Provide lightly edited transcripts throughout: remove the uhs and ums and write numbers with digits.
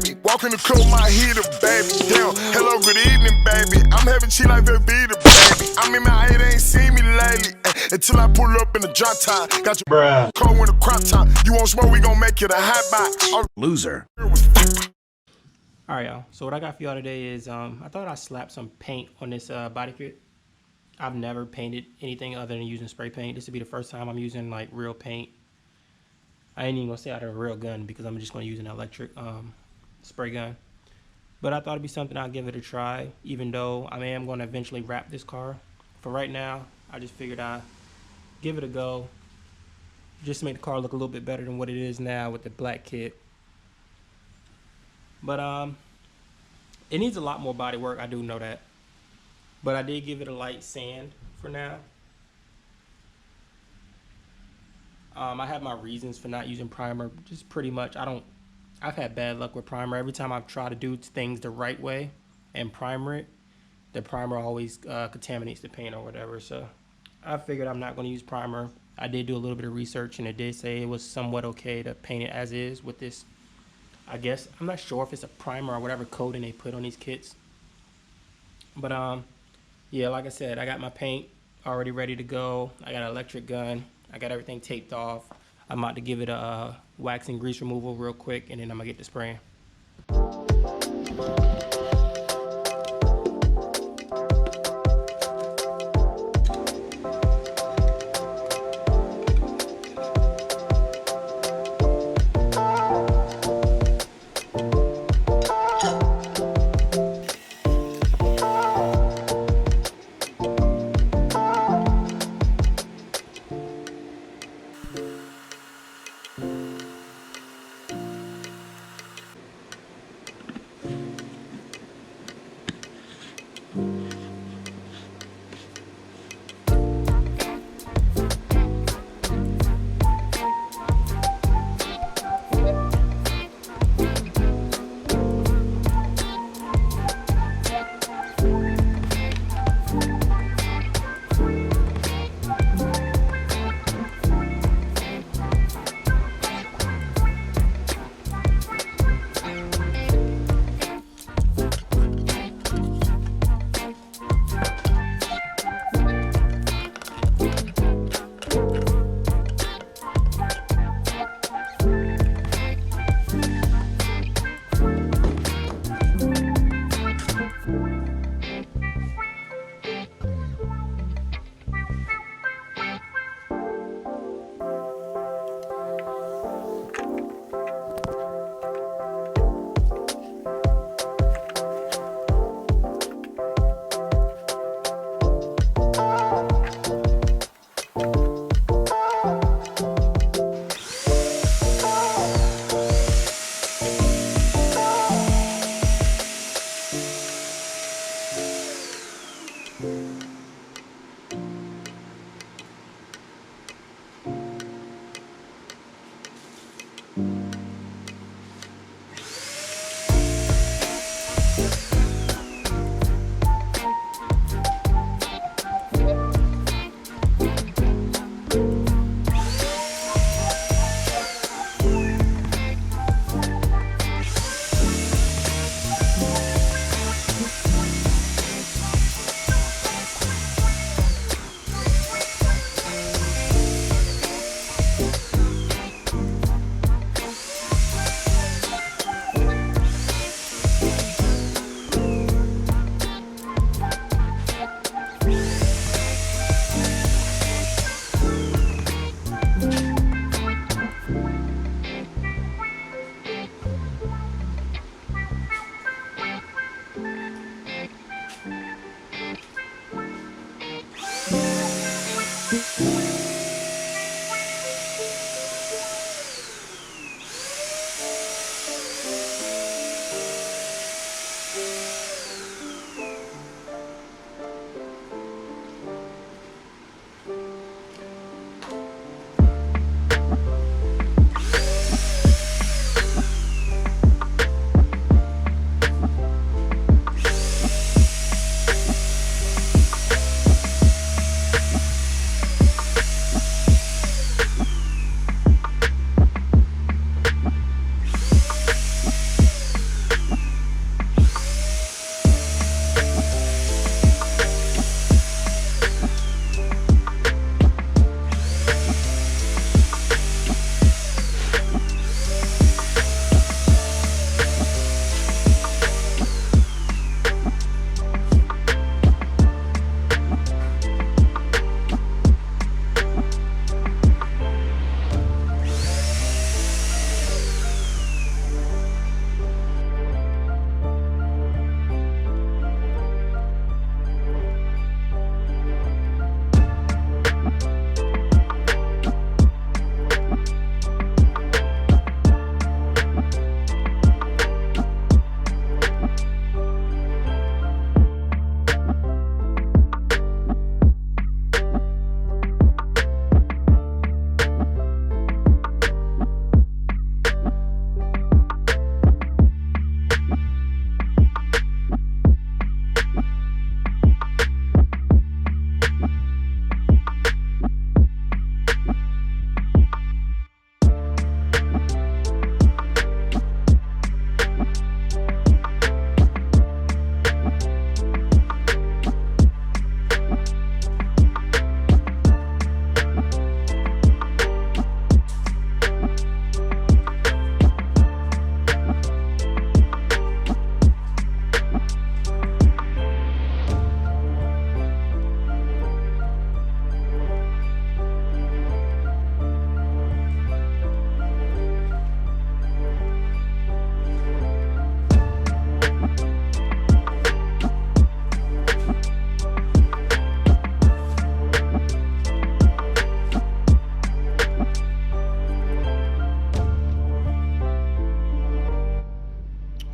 baby. Walk in the club, my heater, baby. Damn, hello, good evening, baby. I'm having cheese like Velveeta, baby. I mean, my head ain't seen me lately. Until I pull up in the drop top. Got your bruh cold in a crop top. You want smoke, we gon' make it a hot box. Loser. Alright, y'all. So what I got for y'all today is I thought I'd slap some paint on this body kit. I've never painted anything other than using spray paint. This would be the first time I'm using like real paint. I ain't even gonna say out of a real gun because I'm just gonna use an electric spray gun. But I thought it'd be something I'll give it a try, even though I am gonna eventually wrap this car. For right now, I just figured I'd give it a go, just to make the car look a little bit better than what it is now with the black kit. But it needs a lot more body work, I do know that. But I did give it a light sand for now. I have my reasons for not using primer. Just pretty much, I've had bad luck with primer. Every time I've tried to do things the right way and primer it, the primer always contaminates the paint or whatever. So I figured I'm not going to use primer. I did do a little bit of research and it did say it was somewhat okay to paint it as is with this. I guess I'm not sure if it's a primer or whatever coating they put on these kits. But yeah, like I said, I got my paint already ready to go. I got an electric gun. I got everything taped off. I'm about to give it a wax and grease removal real quick, and then I'm gonna get to spraying.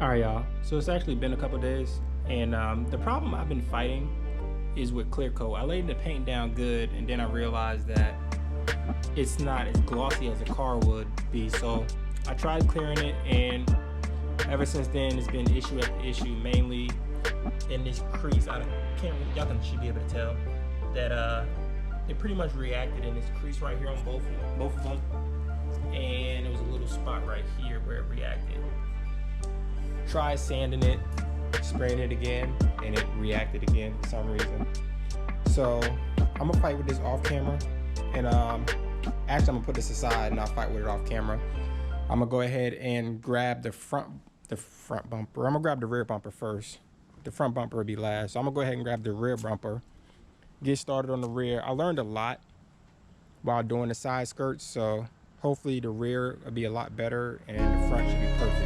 All right, y'all. So it's actually been a couple days, and the problem I've been fighting is with clear coat. I laid the paint down good, and then I realized that it's not as glossy as a car would be. So I tried clearing it, and ever since then, it's been issue after issue, mainly in this crease. Y'all should be able to tell that it pretty much reacted in this crease right here on both of them, and there was a little spot right here where it reacted. Tried sanding it, spraying it again, and it reacted again for some reason. So I'm gonna fight with this off camera, and actually I'm gonna put this aside and I'll fight with it off camera. I'm gonna go ahead and grab the front bumper. I'm gonna grab the rear bumper first. The front bumper will be last. So I'm gonna go ahead and grab the rear bumper, get started on the rear. I learned a lot while doing the side skirts, so hopefully the rear will be a lot better and the front should be perfect.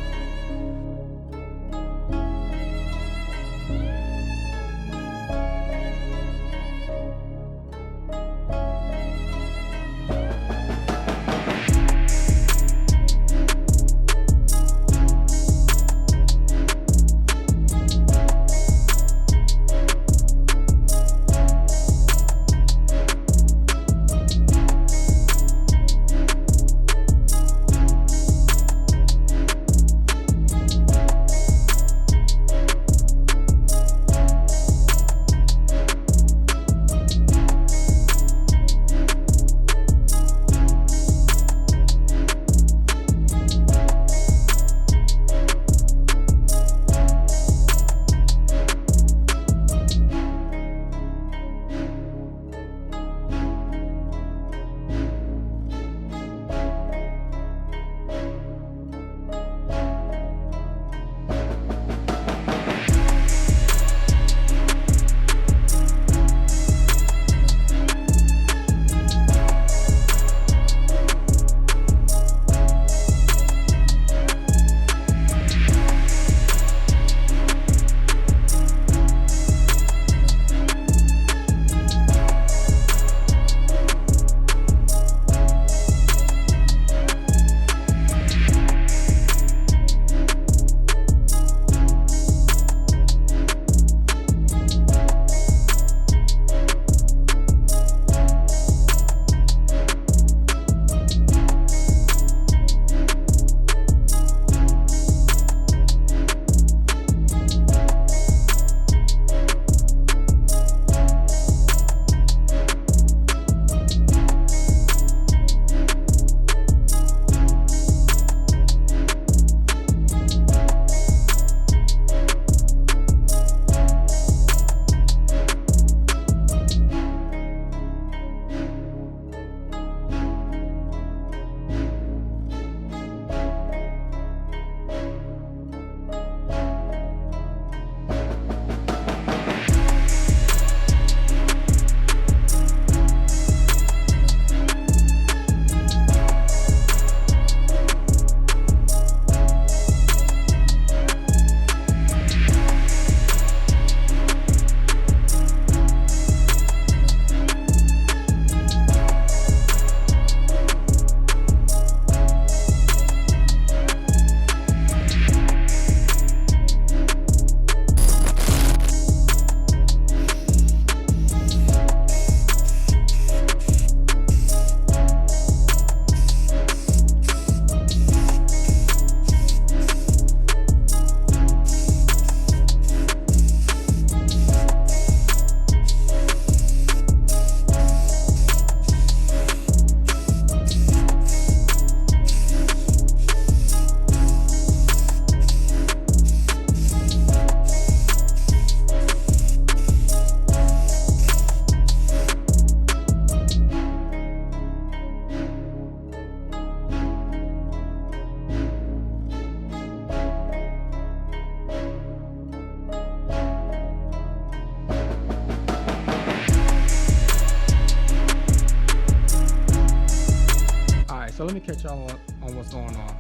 So let me catch y'all on what's going on.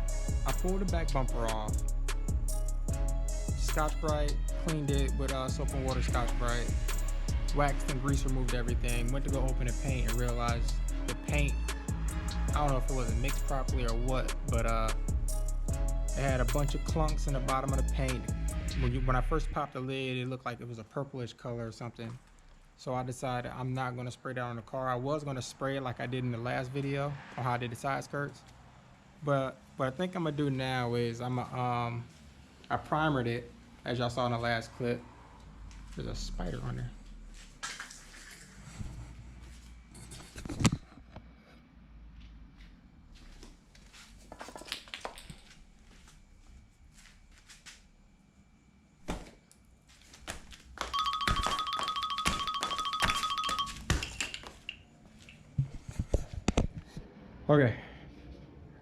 I pulled the back bumper off. Scotch-Brite, cleaned it with soap and water Scotch-Brite. Waxed and grease removed everything. Went to go open the paint and realized the paint, I don't know if it wasn't mixed properly or what, but It had a bunch of clunks in the bottom of the paint. When I first popped the lid, it looked like it was a purplish color or something. So I decided I'm not gonna spray that on the car. I was gonna spray it like I did in the last video on how I did the side skirts. But what I think I'm gonna do now is I primered it, as y'all saw in the last clip. There's a spider on there. Okay,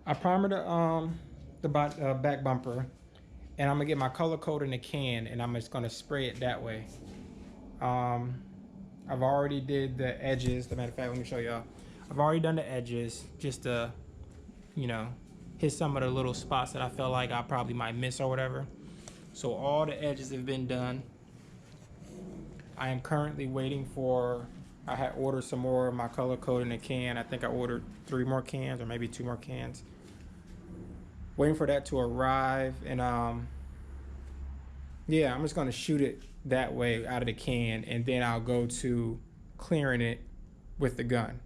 I primered the back bumper, and I'm gonna get my color code in the can, and I'm just gonna spray it that way. I've already did the edges. As a matter of fact, let me show y'all. I've already done the edges just to, you know, hit some of the little spots that I felt like I probably might miss or whatever. So all the edges have been done. I am currently waiting for, I had ordered some more of my color code in the can. I think I ordered 3 more cans or maybe 2 more cans. Waiting for that to arrive, and yeah, I'm just gonna shoot it that way out of the can, and then I'll go to clearing it with the gun.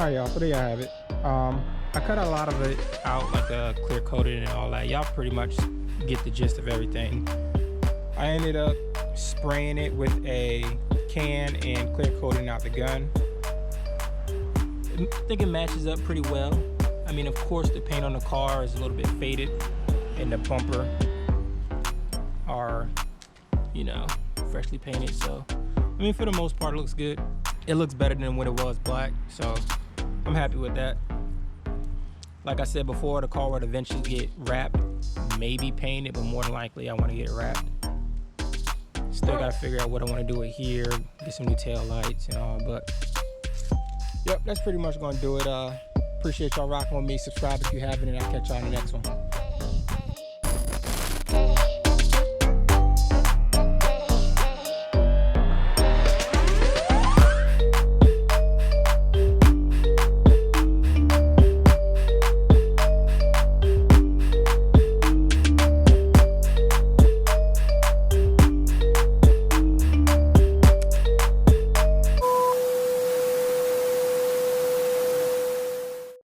Alright y'all, so there y'all have it. I cut a lot of it out, like the clear coated and all that. Y'all pretty much get the gist of everything. I ended up spraying it with a can and clear coating out the gun. I think it matches up pretty well. I mean, of course the paint on the car is a little bit faded and the bumper are, you know, freshly painted. So, I mean, for the most part, it looks good. It looks better than when it was black, so I'm happy with that. Like I said before, the car would eventually get wrapped, maybe painted, but more than likely I want to get it wrapped. Still gotta figure out what I want to do it here, get some new tail lights and all, but yep, that's pretty much gonna do it. Appreciate y'all rocking with me. Subscribe if you haven't, and I'll catch y'all in the next one.